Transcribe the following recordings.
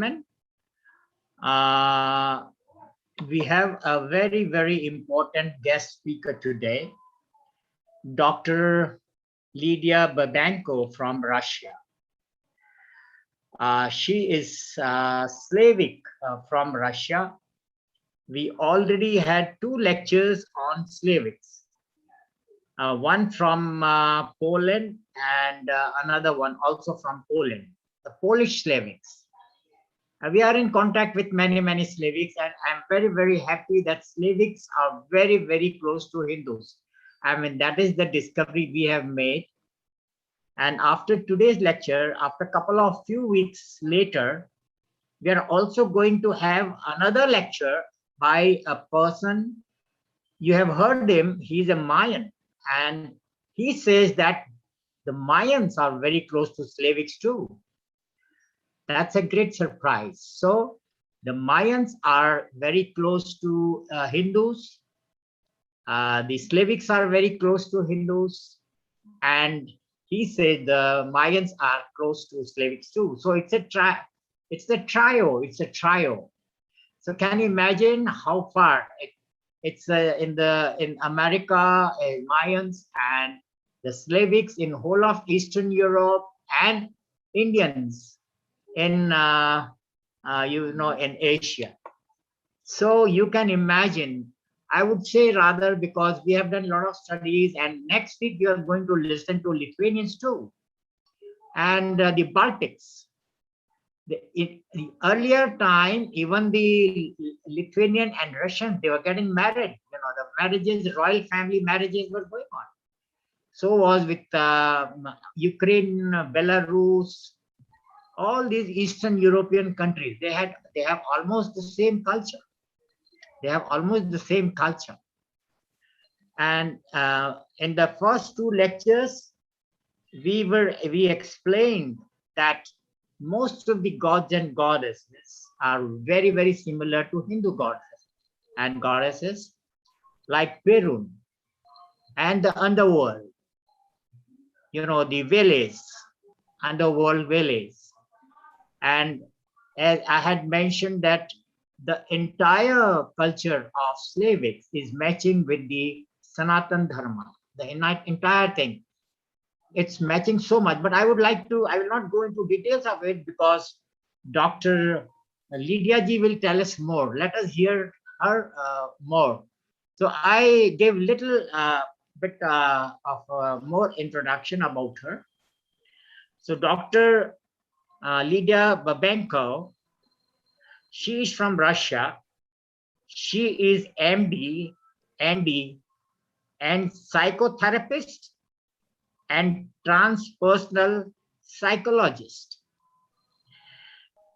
gentlemen, we have a very, very important guest speaker today, Dr. Lydia Babenko from Russia. She is Slavic from Russia. We already had 2 lectures on Slavics. One from Poland and another one also from Poland, the Polish Slavics. We are in contact with many, many Slavics, and I'm very, very happy that Slavics are very, very close to Hindus. I mean, that is the discovery we have made. And after today's lecture, after a few weeks later, we are also going to have another lecture by a person. You have heard him, he's a Mayan, and he says that the Mayans are very close to Slavics too. That's a great surprise. So the Mayans are very close to Hindus. The Slavics are very close to Hindus. And he said the Mayans are close to Slavics too. So it's a trio. So can you imagine how far it's in America, Mayans and the Slavics in whole of Eastern Europe, and Indians in in Asia. So you can imagine, I would say rather, because we have done a lot of studies, and next week we are going to listen to Lithuanians too, and the Baltics. In the earlier time, even the Lithuanian and Russians, they were getting married. You know, the marriages, royal family marriages were going on. So was with Ukraine, Belarus, all these Eastern European countries. They have almost the same culture. And in the first 2 lectures, we explained that most of the gods and goddesses are very, very similar to Hindu gods and goddesses, like Perun and the underworld, you know, the Veles, underworld Veles. And as I had mentioned, that the entire culture of Slavics is matching with the Sanatan Dharma, the entire thing. It's matching so much, but I will not go into details of it because Dr. Lydia ji will tell us more. Let us hear her more. So I gave little bit of more introduction about her. So Dr. Lydia Babenko, she is from Russia. She is MD, ND, and psychotherapist and transpersonal psychologist.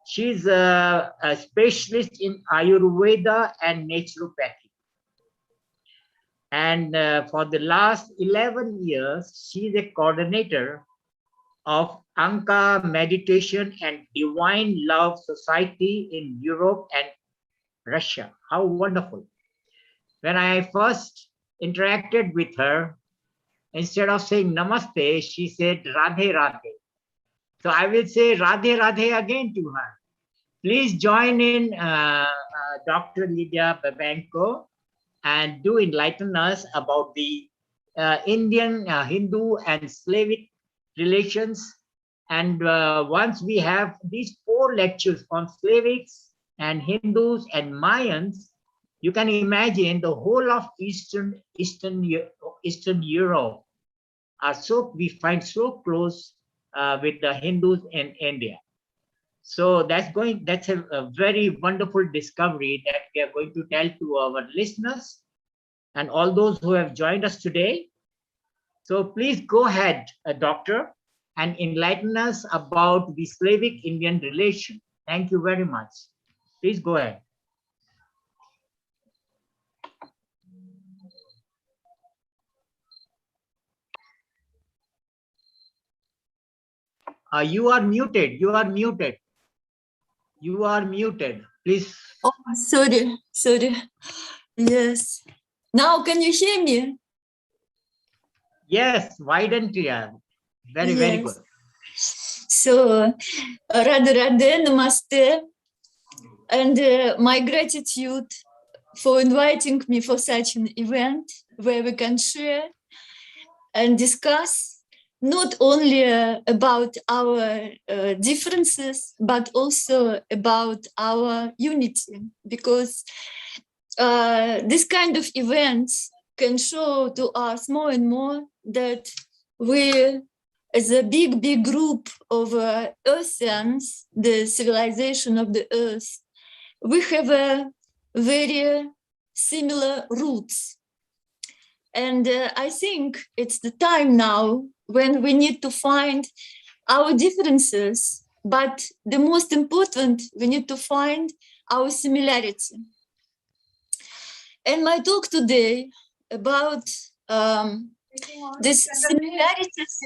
She's a specialist in Ayurveda and naturopathy. And for the last 11 years, she's a coordinator of Anka Meditation and Divine Love Society in Europe and Russia. How wonderful. When I first interacted with her, instead of saying namaste, she said Radhe Radhe. So I will say Radhe Radhe again to her. Please join in Dr. Lydia Babenko and do enlighten us about the Indian, Hindu and Slavic relations. And once we have these 4 lectures on Slavics and Hindus and Mayans, you can imagine the whole of Eastern Europe we find so close with the Hindus in India. So that's a very wonderful discovery that we are going to tell to our listeners and all those who have joined us today. So please go ahead, doctor, and enlighten us about the Slavic-Indian relation. Thank you very much. Please go ahead. You are muted. Please. Oh, sorry. Yes. Now can you hear me? Yes, wide and clear. Very good. So, Radhe Radhe, Namaste. and my gratitude for inviting me for such an event where we can share and discuss not only about our differences, but also about our unity, because this kind of events can show to us more and more that we, as a big group of Earthians, the civilization of the Earth, we have a very similar roots. And I think it's the time now when we need to find our differences, but the most important, we need to find our similarity. And my talk today about this similarities.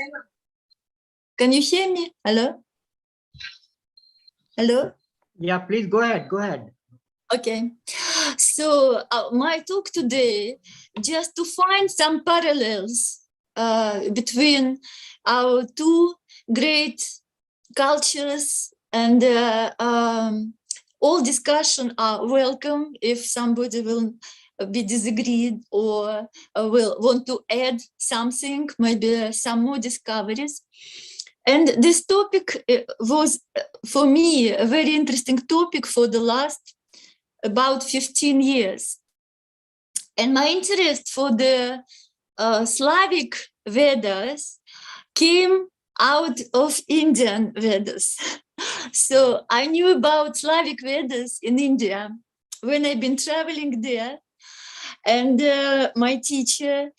Can you hear me? Hello? Hello? Yeah, please go ahead. Go ahead. Okay. So my talk today, just to find some parallels between our two great cultures, and all discussion are welcome if somebody will be disagreed or will want to add something, maybe some more discoveries. And this topic was, for me, a very interesting topic for the last about 15 years. And my interest for the Slavic Vedas came out of Indian Vedas. So I knew about Slavic Vedas in India when I've been traveling there. And my teacher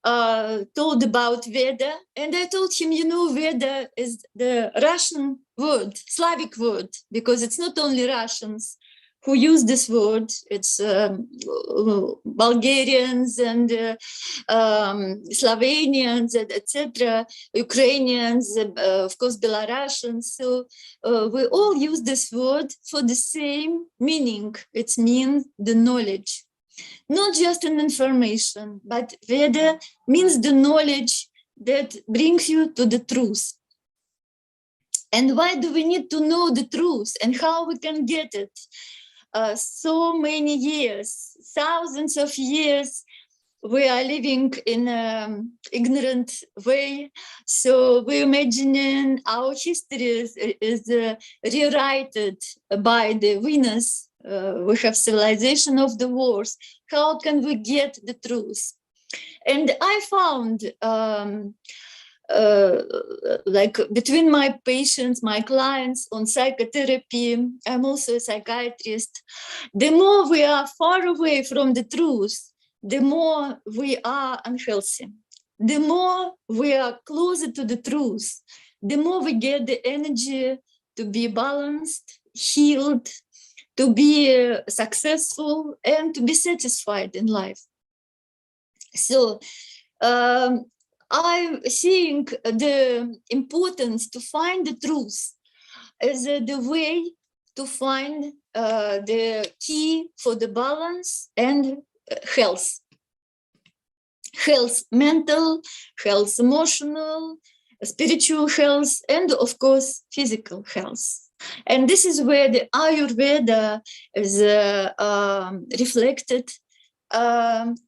told about Veda, and I told him, you know, Veda is the Russian word, Slavic word, because it's not only Russians who use this word, it's Bulgarians and Slovenians, etc., Ukrainians, of course, Belarusians. So we all use this word for the same meaning. It means the knowledge. Not just an information, but Veda means the knowledge that brings you to the truth. And why do we need to know the truth and how we can get it? So many years, thousands of years, we are living in an ignorant way. So we're imagining our history is rewritten by the winners. We have civilization of the wars. How can we get the truth? And I found like between my patients, my clients on psychotherapy, I'm also a psychiatrist, the more we are far away from the truth, the more we are unhealthy. The more we are closer to the truth, the more we get the energy to be balanced, healed, to be successful, and to be satisfied in life. So I think the importance to find the truth is the way to find the key for the balance and health. Health mental, health emotional, spiritual health, and of course, physical health. And this is where the Ayurveda is reflected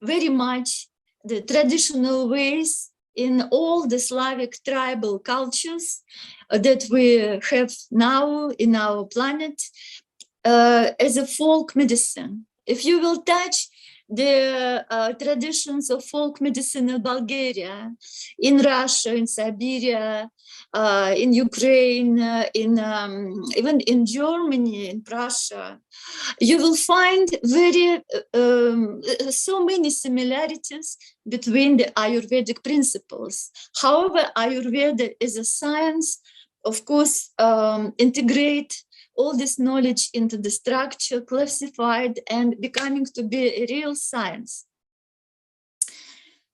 very much the traditional ways in all the Slavic tribal cultures that we have now in our planet as a folk medicine. If you will touch the traditions of folk medicine in Bulgaria, in Russia, in Siberia, in Ukraine, even in Germany, in Prussia, you will find so many similarities between the Ayurvedic principles. However, Ayurveda is a science, of course, integrate all this knowledge into the structure, classified, and becoming to be a real science.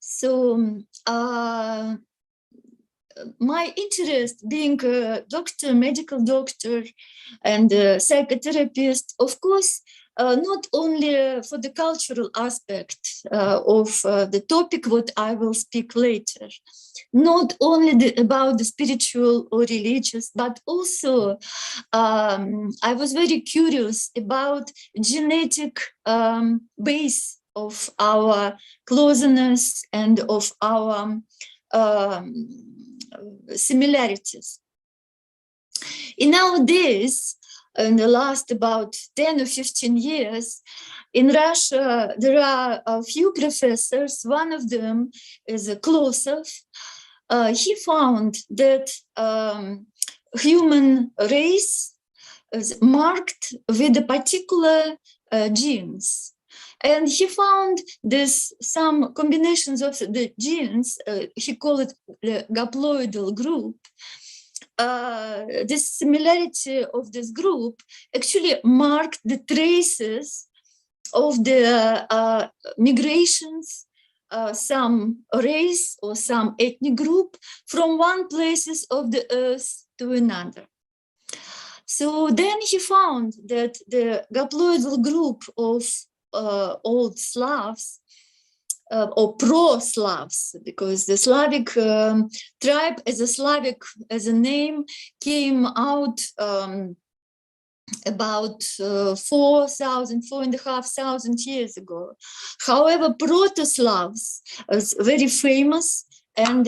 So my interest being a doctor, medical doctor, and a psychotherapist, of course, not only for the cultural aspect of the topic what I will speak later, not only about the spiritual or religious, but also I was very curious about genetic base of our closeness and of our similarities. In our days, in the last about 10 or 15 years, in Russia, there are a few professors. One of them is Klosov. He found that human race is marked with a particular genes. And he found this some combinations of the genes, he called it the haploidal group. This similarity of this group actually marked the traces of the migrations, some race or some ethnic group from one places of the earth to another. So then he found that the haploidal group of old Slavs, or pro-Slavs, because the Slavic tribe as a name came out about 4,500 years ago. However, proto-Slavs is very famous, and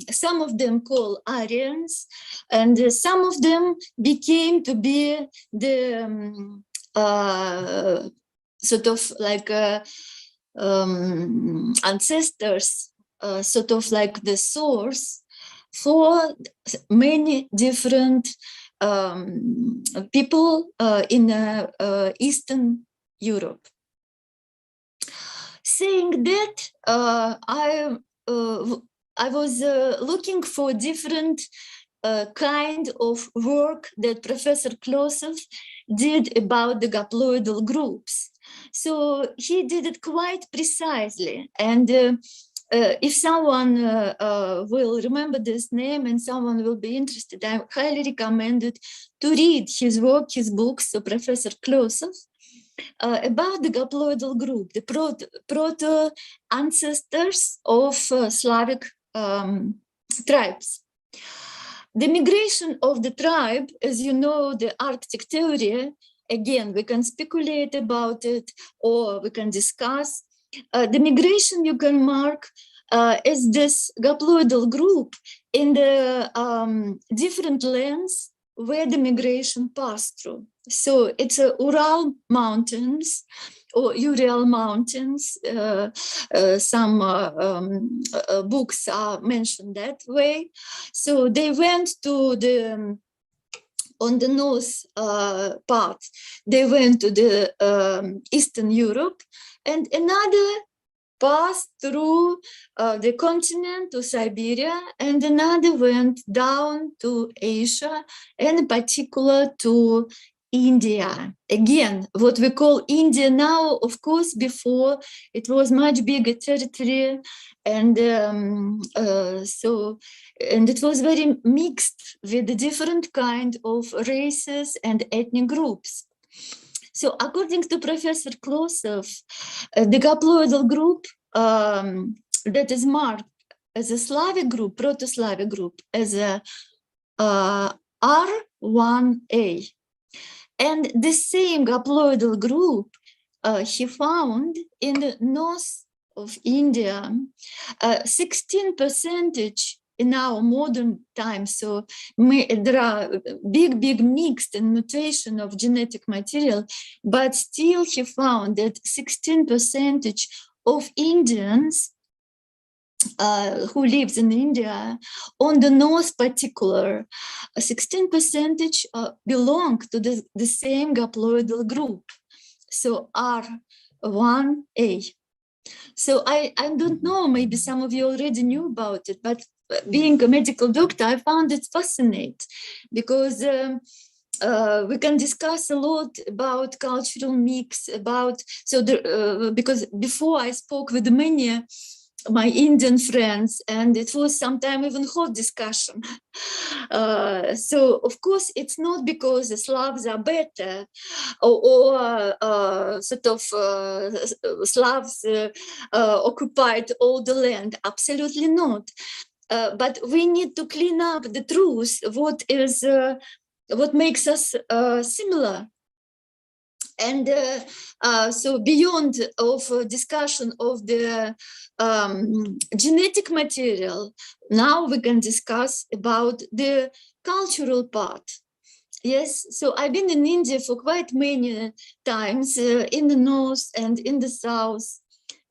some of them called Aryans, and some of them became to be the sort of like ancestors, sort of like the source for many different people in Eastern Europe. Saying that, I was looking for different kind of work that Professor Klosov did about the haploidal groups. So he did it quite precisely. And if someone will remember this name and someone will be interested, I highly recommend it to read his work, his books, so Professor Klosov, about the haploidal group, the proto-ancestors of Slavic tribes. The migration of the tribe, as you know, the Arctic theory, again, we can speculate about it or we can discuss. The migration you can mark as this haploidal group in the different lands where the migration passed through. So it's Ural Mountains or Ural Mountains. Some books are mentioned that way. So they went to the on the north part, they went to the Eastern Europe, and another passed through the continent to Siberia, and another went down to Asia, and in particular to India. Again, what we call India now, of course, before it was much bigger territory, and and it was very mixed with the different kind of races and ethnic groups. So according to Professor Klosov, the haploidal group that is marked as a Slavic group, Proto-Slavic group, as a R1A. And the same haploidal group he found in the north of India, 16% in our modern times. So there are big mixed and mutation of genetic material, but still he found that 16% of Indians who lives in India, on the north particular, 16% belong to the same haploidal group, so R1A. So I don't know, maybe some of you already knew about it, but being a medical doctor, I found it fascinating because we can discuss a lot about cultural mix, about, so because before I spoke with many my Indian friends, and it was sometimes even hot discussion. So of course it's not because the Slavs are better, or sort of Slavs occupied all the land. Absolutely not. But we need to clean up the truth. What makes us similar? And so beyond of discussion of the genetic material, now we can discuss about the cultural part. Yes, so I've been in India for quite many times, in the north and in the south.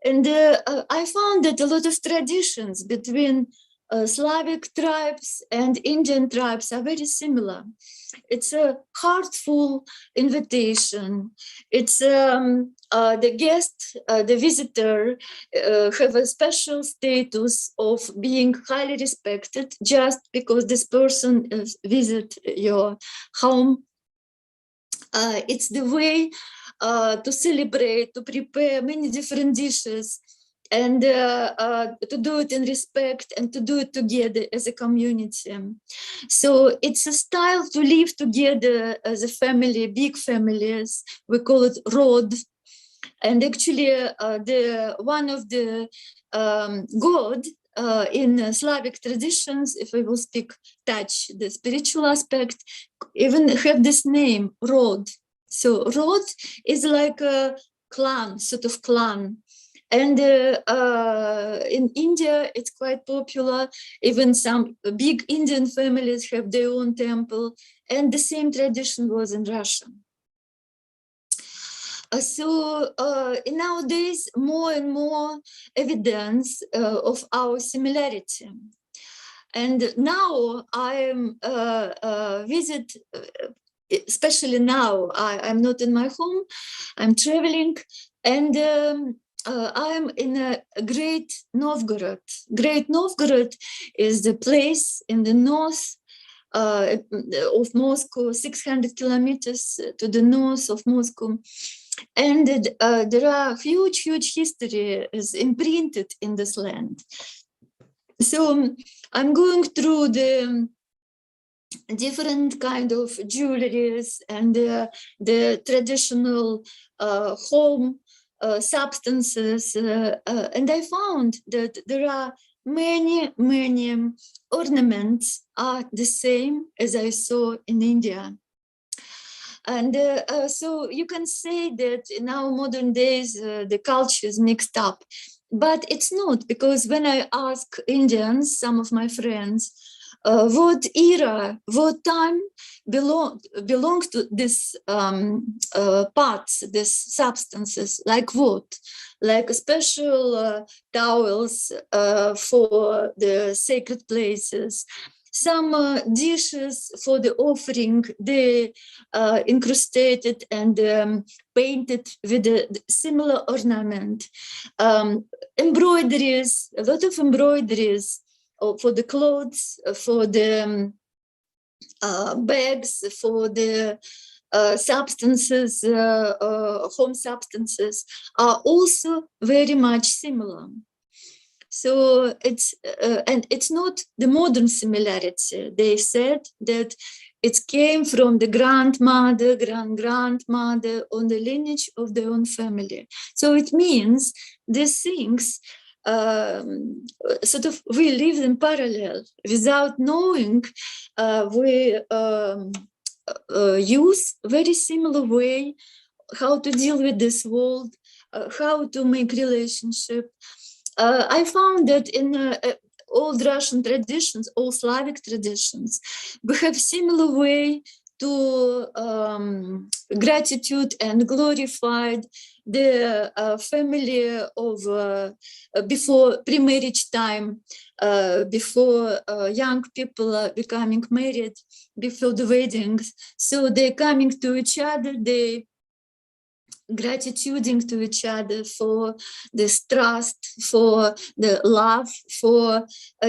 And I found that a lot of traditions between Slavic tribes and Indian tribes are very similar. It's a heartful invitation. It's the guest, the visitor, have a special status of being highly respected just because this person visit your home. It's the way to celebrate, to prepare many different dishes, and to do it in respect and to do it together as a community. So it's a style to live together as a family, big families. We call it rod. And actually, the one of the god in Slavic traditions, if we will touch the spiritual aspect, even have this name, rod. So rod is like a clan, sort of clan. And in India, it's quite popular. Even some big Indian families have their own temple. And the same tradition was in Russia. So nowadays, more and more evidence of our similarity. And now I'm visit, especially now, I'm not in my home, I'm traveling, and I'm in a Great Novgorod. Great Novgorod is the place in the north of Moscow, 600 kilometers to the north of Moscow. And there are huge history is imprinted in this land. So I'm going through the different kind of jewelries and the traditional home substances, and I found that there are many ornaments are the same as I saw in India. And so you can say that in our modern days the culture is mixed up, but it's not, because when I ask Indians, some of my friends, what era, what time belong to this parts, these substances, like what? Like special towels for the sacred places, some dishes for the offering, they incrustated and painted with a similar ornament. Embroideries, a lot of embroideries for the clothes, for the bags, for the substances, home substances are also very much similar. So it's and it's not the modern similarity. They said that it came from the grandmother, grandmother on the lineage of their own family. So it means these things sort of we live in parallel without knowing. We use very similar way how to deal with this world, how to make relationship. I found that in old Russian traditions, all Slavic traditions, we have similar way to gratitude and glorified the family of before pre-marriage time, before young people are becoming married, before the weddings. So they're coming to each other, they gratituding to each other for this trust, for the love, for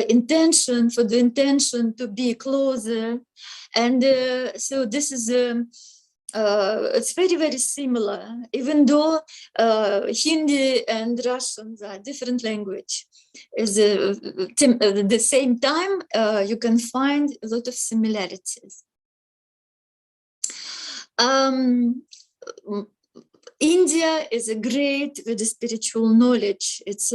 intention, for the intention to be closer. And so this is it's very, very similar, even though Hindi and Russians are different language. At the same time, you can find a lot of similarities. India is a great with the spiritual knowledge. It's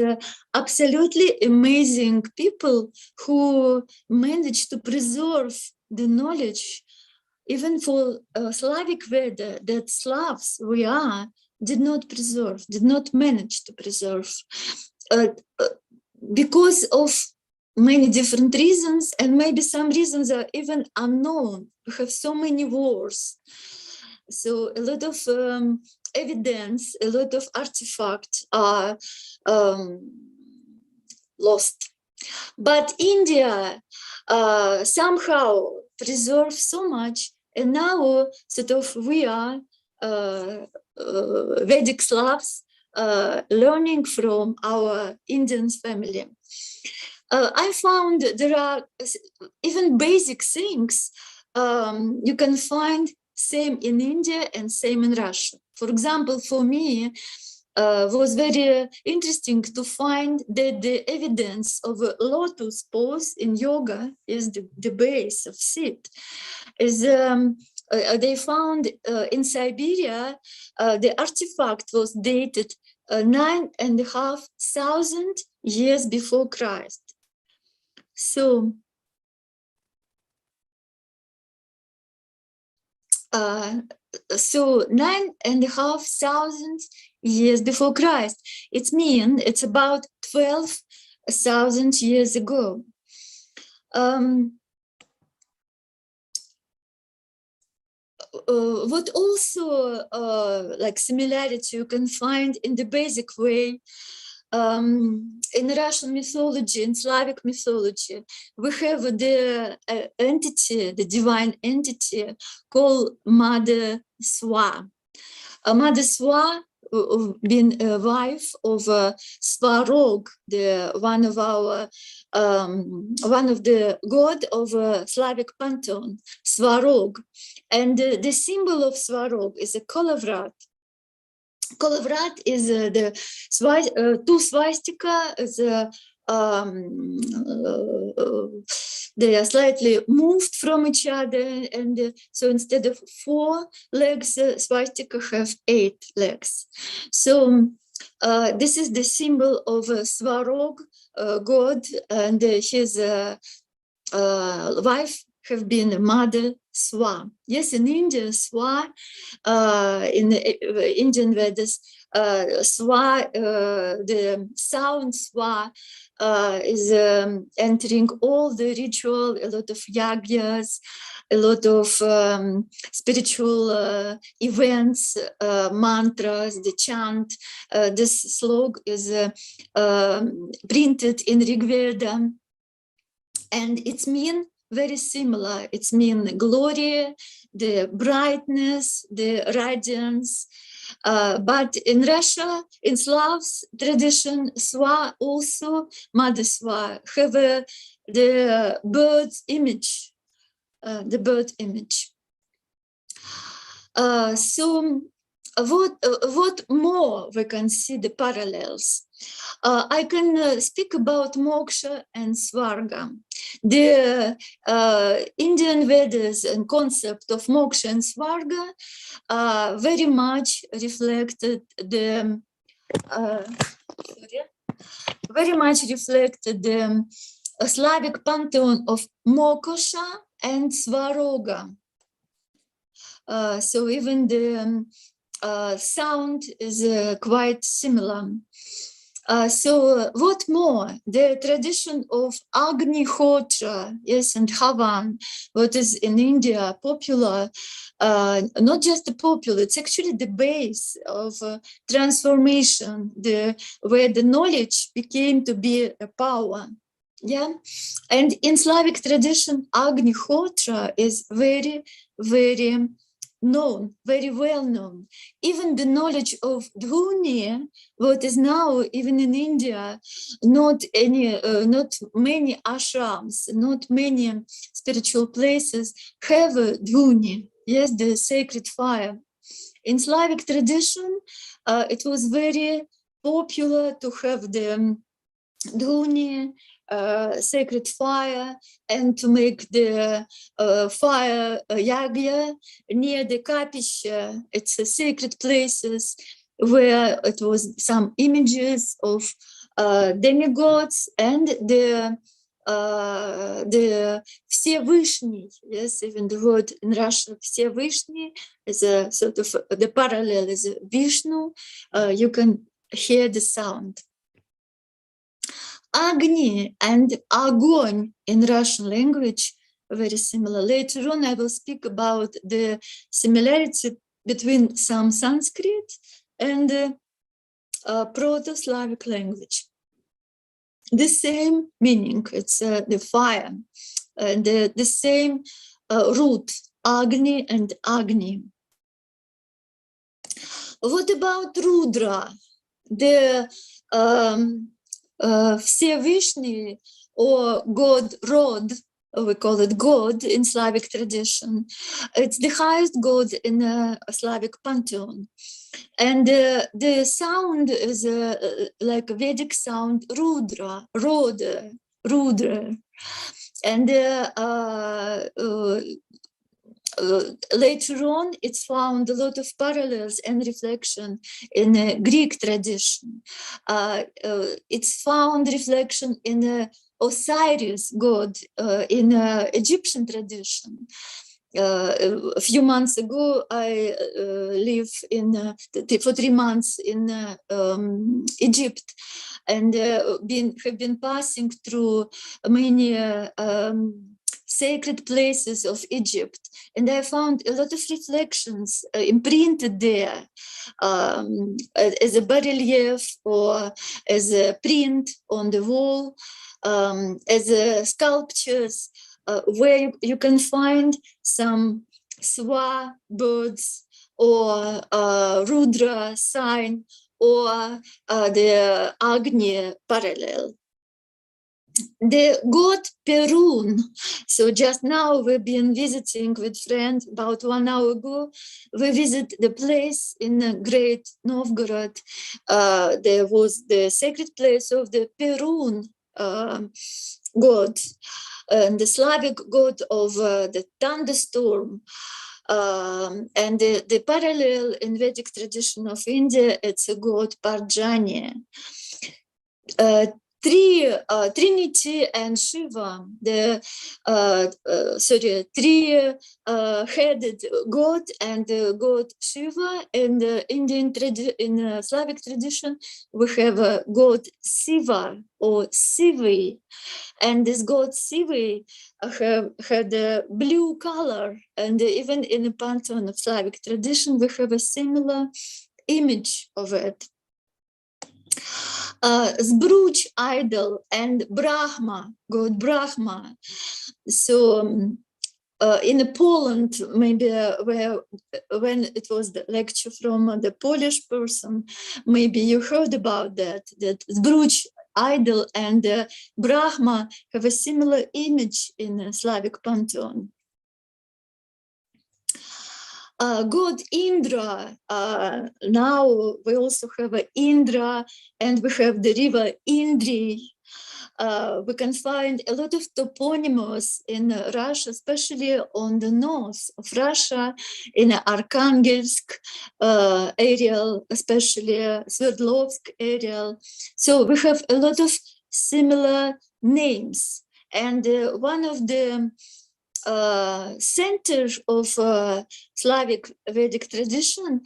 absolutely amazing people who manage to preserve the knowledge, even for Slavic Veda, that Slavs we are, did not preserve, did not manage to preserve, because of many different reasons, and maybe some reasons are even unknown. We have so many wars. So a lot of evidence, a lot of artifacts are lost. But India somehow preserves so much, and now sort of we are Vedic Slavs learning from our Indian family. I found there are even basic things you can find same in India and same in Russia. For example, for me, was very interesting to find that the evidence of a lotus pose in yoga is the base of sit. Is they found in Siberia, the artifact was dated 9,500 years before Christ. So so 9,500 years before Christ. It means it's about 12,000 years ago. What also like similarity you can find in the basic way in Russian mythology, in Slavic mythology, we have the entity, the divine entity called Mother Swa. Mother Swa, being a wife of Svarog, one of the god of Slavic pantheon, Svarog, and the symbol of Svarog is a kolovrat. Kolovrat is the two swastika. They are slightly moved from each other, and so instead of 4 legs, swastika have 8 legs. So this is the symbol of Svarog god, and his wife have been Mother Swa. Yes, in India, Swa, in Indian Vedas, Swa, the sound Swa is entering all the ritual, a lot of yagyas, a lot of spiritual events, mantras, the chant. This slog is printed in Rig Veda, and it's mean very similar. It's mean glory, the brightness, the radiance. But in Russia, in Slavs tradition, Swa also, Mother Swa, have the bird's image, the bird image. So what more we can see the parallels? I can speak about moksha and svarga. The Indian Vedas and concept of moksha and svarga very much reflected the Slavic pantheon of moksha and svaroga. So even the sound is quite similar. So what more? The tradition of Agnihotra, yes, and Havan, what is in India popular, not just popular, it's actually the base of transformation, where the knowledge became to be a power. Yeah, and in Slavic tradition, Agnihotra is very, very known, very well known. Even the knowledge of Dhuni, what is now even in India, not many ashrams, not many spiritual places have Dhuni. yes, the sacred fire. In Slavic tradition, it was very popular to have the Duni, sacred fire, and to make the fire yagya near the kapisha. It's a sacred places where it was some images of demigods and the Всевышний. Yes, even the word in Russian Всевышний is a sort of the parallel is Vishnu. You can hear the sound. Agni and огонь in Russian language very similar. Later on, I will speak about the similarity between some Sanskrit and Proto-Slavic language. The same meaning, it's the fire, and the same root, Agni and Agni. What about Rudra? The Всевышний, or God Rod, we call it God in Slavic tradition. It's the highest God in the Slavic pantheon. And the sound is like a Vedic sound, Rudra, Rudra. And later on, it's found a lot of parallels and reflection in Greek tradition. It's found reflection in Osiris god in Egyptian tradition. A few months ago, I lived for 3 months in Egypt, and have been passing through many sacred places of Egypt, and I found a lot of reflections imprinted there as a bas-relief or as a print on the wall, as sculptures, where you can find some swa birds or Rudra sign or the Agni parallel. The god Perun. So just now we've been visiting with friends about 1 hour ago. We visit the place in Great Novgorod. There was the sacred place of the Perun god, and the Slavic god of the thunderstorm. And the parallel in Vedic tradition of India, it's a god Parjanya. Trinity and Shiva, the three-headed god and god Shiva. In the Indian in Slavic tradition, we have a god Siva or Sivi, and this god Sivi had a blue color, and even in the pantheon of Slavic tradition, we have a similar image of it. Zbruch idol and Brahma, god Brahma. So in Poland, maybe when it was the lecture from the Polish person, maybe you heard about that Zbruch idol and Brahma have a similar image in Slavic pantheon. God Indra, now we also have Indra, and we have the river Indri. We can find a lot of toponymous in Russia, especially on the north of Russia, in Arkhangelsk area, especially Sverdlovsk area. So we have a lot of similar names. And one of the center of Slavic Vedic tradition,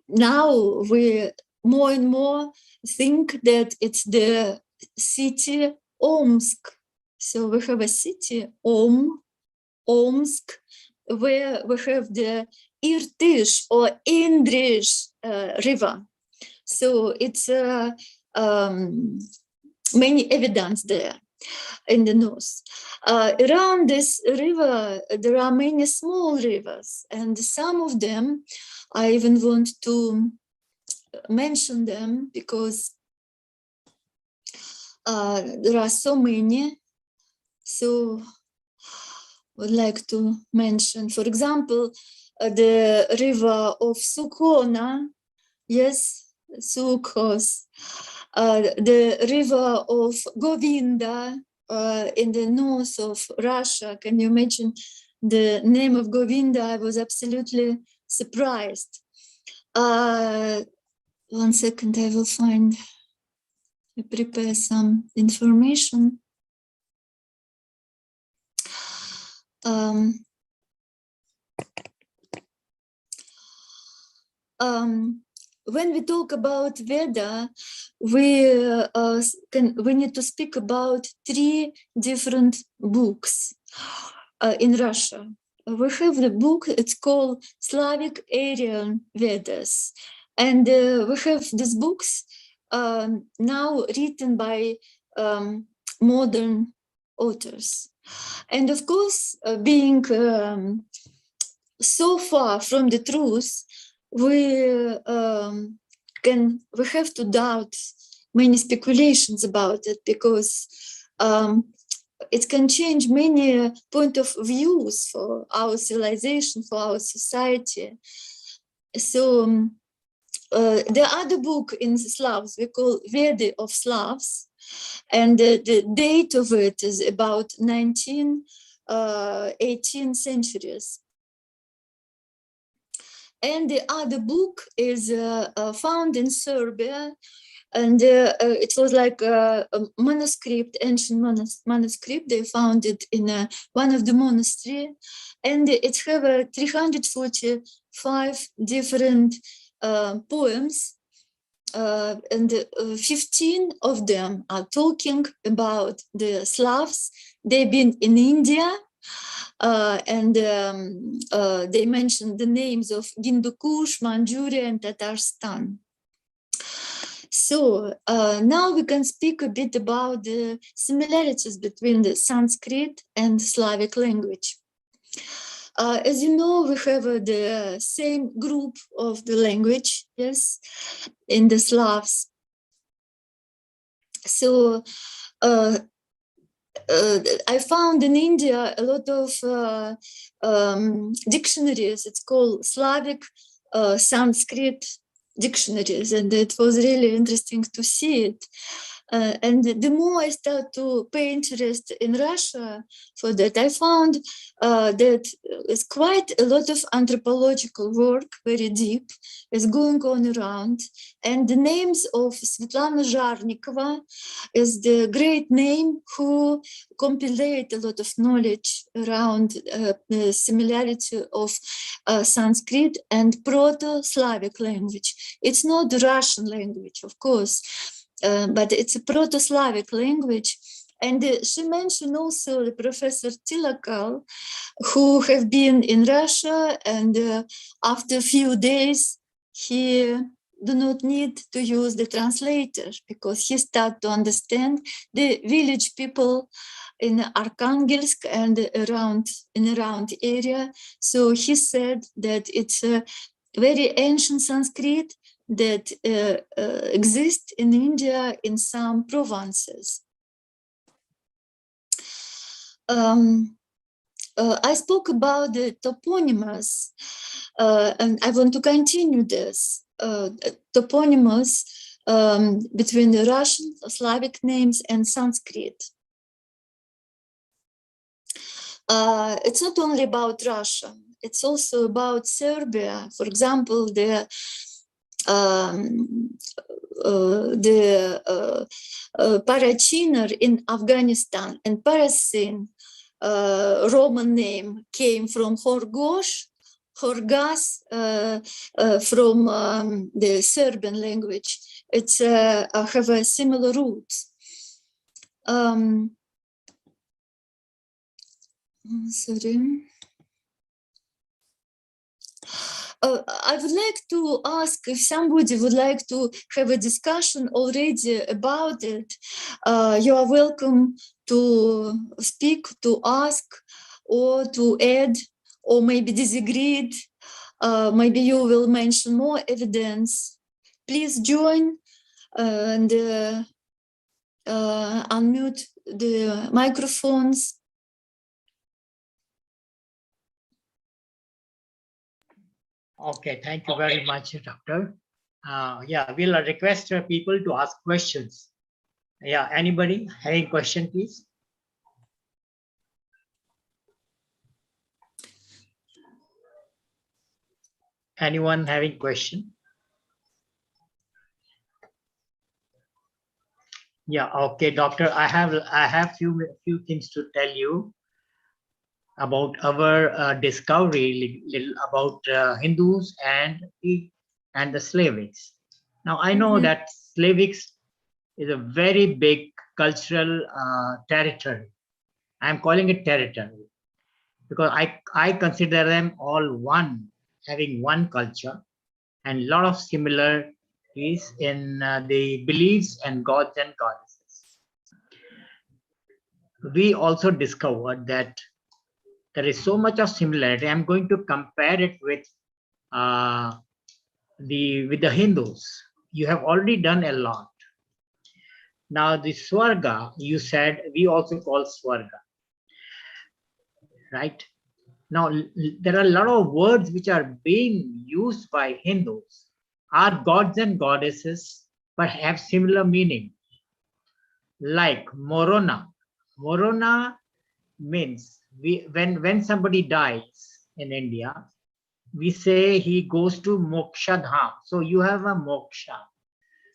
now we more and more think that it's the city Omsk. So we have a city Omsk, where we have the Irtysh or Indrish river. So it's many evidence there in the north. Around this river, there are many small rivers, and some of them, I even want to mention them because there are so many. So would like to mention. For example, the river of Sukhona, yes, Sukhos, the river of Govinda in the north of Russia. Can you imagine the name of Govinda? I was absolutely surprised. 1 second, I will prepare some information. When we talk about Veda, we need to speak about 3 different books in Russia. We have the book, it's called Slavic Aryan Vedas. And we have these books now written by modern authors. And of course, being so far from the truth, we have to doubt many speculations about it, because it can change many point of views for our civilization, for our society. So the other book in Slavs we call Verdi of Slavs, and the date of it is about 18th centuries. And the other book is found in Serbia, and it was like a manuscript, ancient manuscript. They found it in one of the monastery, and it have 345 different poems, and 15 of them are talking about the Slavs. They've been in India. And they mentioned the names of Hindu Kush, Manchuria, and Tatarstan. So now we can speak a bit about the similarities between the Sanskrit and Slavic language. As you know, we have the same group of the language, yes, in the Slavs. So I found in India a lot of dictionaries. It's called Slavic Sanskrit dictionaries, and it was really interesting to see it. And the more I start to pay interest in Russia for that, I found that it's quite a lot of anthropological work, very deep, is going on around. And the names of Svetlana Zharnikova is the great name who compiled a lot of knowledge around the similarity of Sanskrit and Proto-Slavic language. It's not the Russian language, of course, but it's a Proto-Slavic language. And she mentioned also the Professor Tilakal, who have been in Russia, and after a few days, he do not need to use the translator, because he start to understand the village people in Arkhangelsk and around area. So he said that it's a very ancient Sanskrit that exists in India in some provinces. I spoke about the toponymous, and I want to continue this. Toponymous between the Russian, Slavic names and Sanskrit. It's not only about Russia, it's also about Serbia. For example, the Parachiner in Afghanistan and Parasin, Roman name, came from Horgosh, Horgas from the Serbian language. It's have a similar roots. Sorry. I would like to ask if somebody would like to have a discussion already about it. You are welcome to speak, to ask, or to add, or maybe disagreed. Maybe you will mention more evidence. Please join and unmute the microphones. Okay, thank you very much, Doctor. Yeah, we'll request people to ask questions. Yeah, anybody having question, please? Anyone having question? Yeah, okay, Doctor. I have few things to tell you about our discovery about Hindus and the Slavics. Now I know Mhm. that Slavics is a very big cultural territory. I'm calling it territory because I consider them all one, having one culture and a lot of similarities in the beliefs and gods and goddesses. We also discovered that there is so much of similarity. I'm going to compare it uh, with the Hindus. You have already done a lot. Now the Swarga, you said we also call Swarga, right? Now there are a lot of words which are being used by Hindus, are gods and goddesses, but have similar meaning. Like Morona. Morona means when somebody dies in India, we say he goes to moksha dham. So you have a moksha.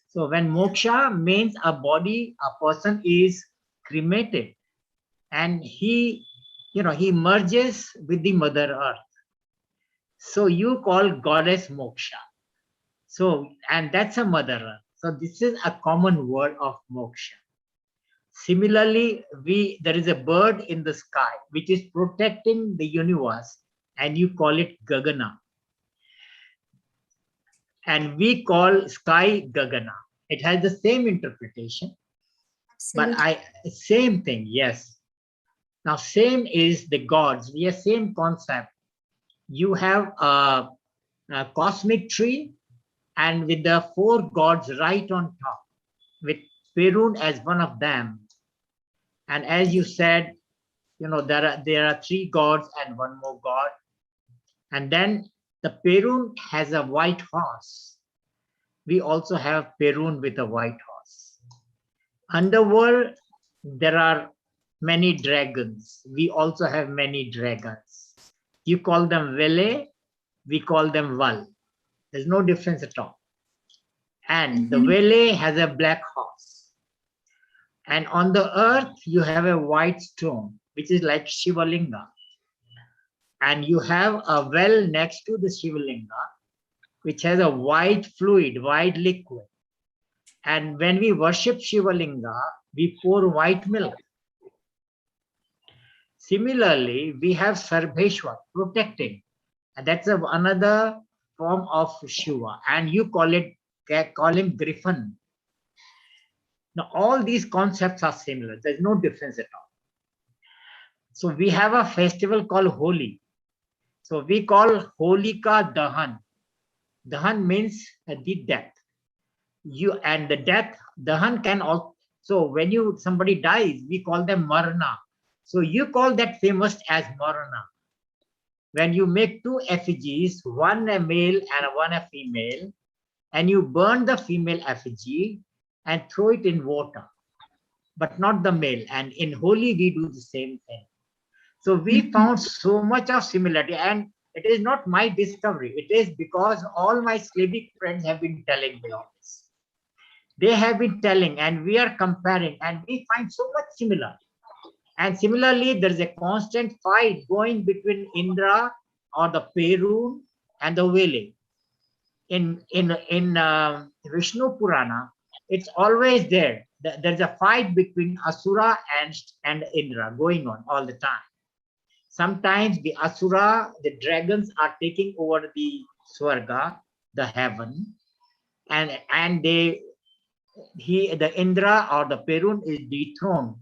So when moksha means a body, a person is cremated and he merges with the mother earth. So you call goddess moksha. So and that's a mother earth. So this is a common word of moksha. Similarly, there is a bird in the sky which is protecting the universe, and you call it Gagana. And we call sky Gagana. It has the same interpretation, but Absolutely. same thing, yes. Now, same is the gods. We have same concept. You have a cosmic tree, and with the four gods right on top, with Perun as one of them. And as you said, there are three gods and one more god. And then the Perun has a white horse. We also have Perun with a white horse. Underworld, there are many dragons. We also have many dragons. You call them Vele, we call them Val. There's no difference at all. And the Mhm. Vele has a black horse. And on the earth, you have a white stone, which is like Shivalinga. And you have a well next to the Shivalinga, which has a white fluid, white liquid. And when we worship Shivalinga, we pour white milk. Similarly, we have Sarveshwar, protecting. And that's another form of Shiva. And you call him Griffin. Now, all these concepts are similar. There's no difference at all. So we have a festival called Holi. So we call Holika Dahan. Dahan means the death. And the death, Dahan can also. So when somebody dies, we call them Marna. So you call that famous as Marna. When you make two effigies, one a male and one a female, and you burn the female effigy and throw it in water, but not the male. And in Holi, we do the same thing. So we Mhm. found so much of similarity, and it is not my discovery. It is because all my Slavic friends have been telling me all this. They have been telling, and we are comparing, and we find so much similar. And similarly, there is a constant fight going between Indra or the Perun and the Vele. In Vishnu Purana, it's always there. There's a fight between Asura and Indra going on all the time. Sometimes the Asura, the dragons, are taking over the Swarga, the heaven, and the Indra or the Perun is dethroned,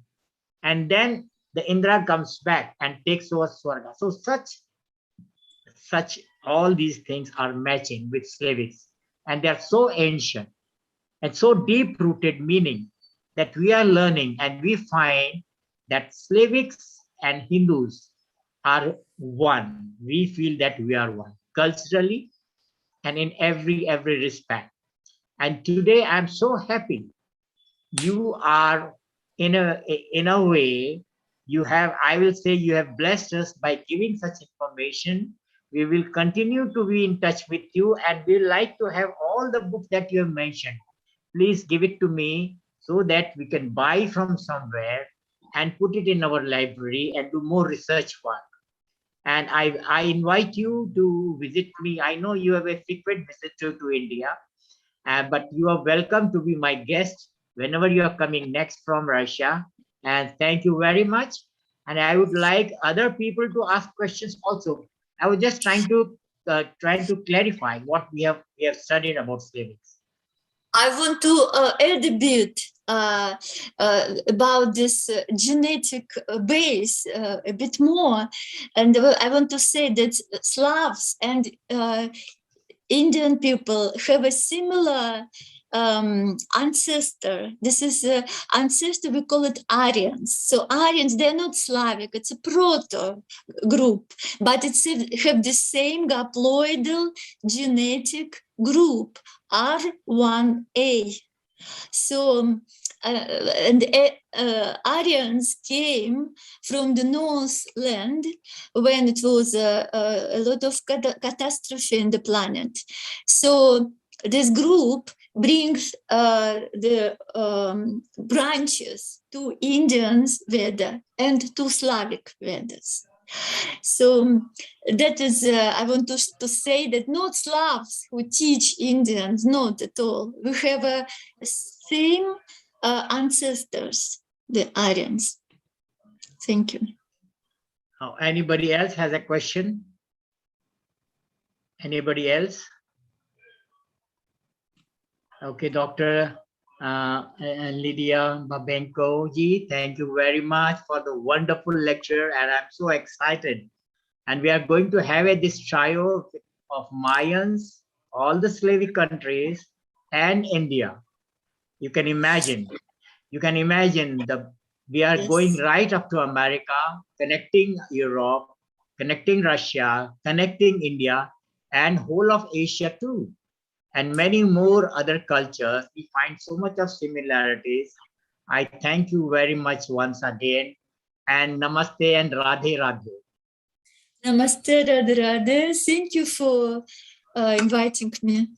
and then the Indra comes back and takes over Swarga. So such all these things are matching with Slavics, and they are so ancient and so deep rooted meaning that we are learning, and we find that Slavics and Hindus are one. We feel that we are one culturally, and in every respect. And today I'm so happy. You are in a way, you have, I will say, you have blessed us by giving such information. We will continue to be in touch with you, and we like to have all the books that you have mentioned. Please give it to me so that we can buy from somewhere and put it in our library and do more research work. And I invite you to visit me. I know you have a frequent visitor to India, but you are welcome to be my guest whenever you are coming next from Russia. And thank you very much. And I would like other people to ask questions also. I was just trying to clarify what we have studied about Slavics. I want to add a bit about this genetic base a bit more. And I want to say that Slavs and Indian people have a similar ancestor. This is ancestor, we call it Aryans. So Aryans, they're not Slavic, it's a proto group, but it's have the same haploidal genetic group, R1A. So, Aryans came from the Northland when it was a lot of catastrophe in the planet. So this group brings the branches to Indians Veda and to Slavic Vedas. So that is, I want to say that not Slavs who teach Indians, not at all. We have a same ancestors, the Aryans. Thank you. Anybody else has a question? Anybody else? Okay, Dr. Lydia Babenko ji, thank you very much for the wonderful lecture, and I'm so excited. And we are going to have this trio of Mayans, all the Slavic countries, and India. You can imagine we are going right up to America, connecting Europe, connecting Russia, connecting India, and whole of Asia too. And many more other cultures. We find so much of similarities. I thank you very much once again. And namaste and Radhe Radhe. Namaste, Radhe Radhe. Thank you for inviting me.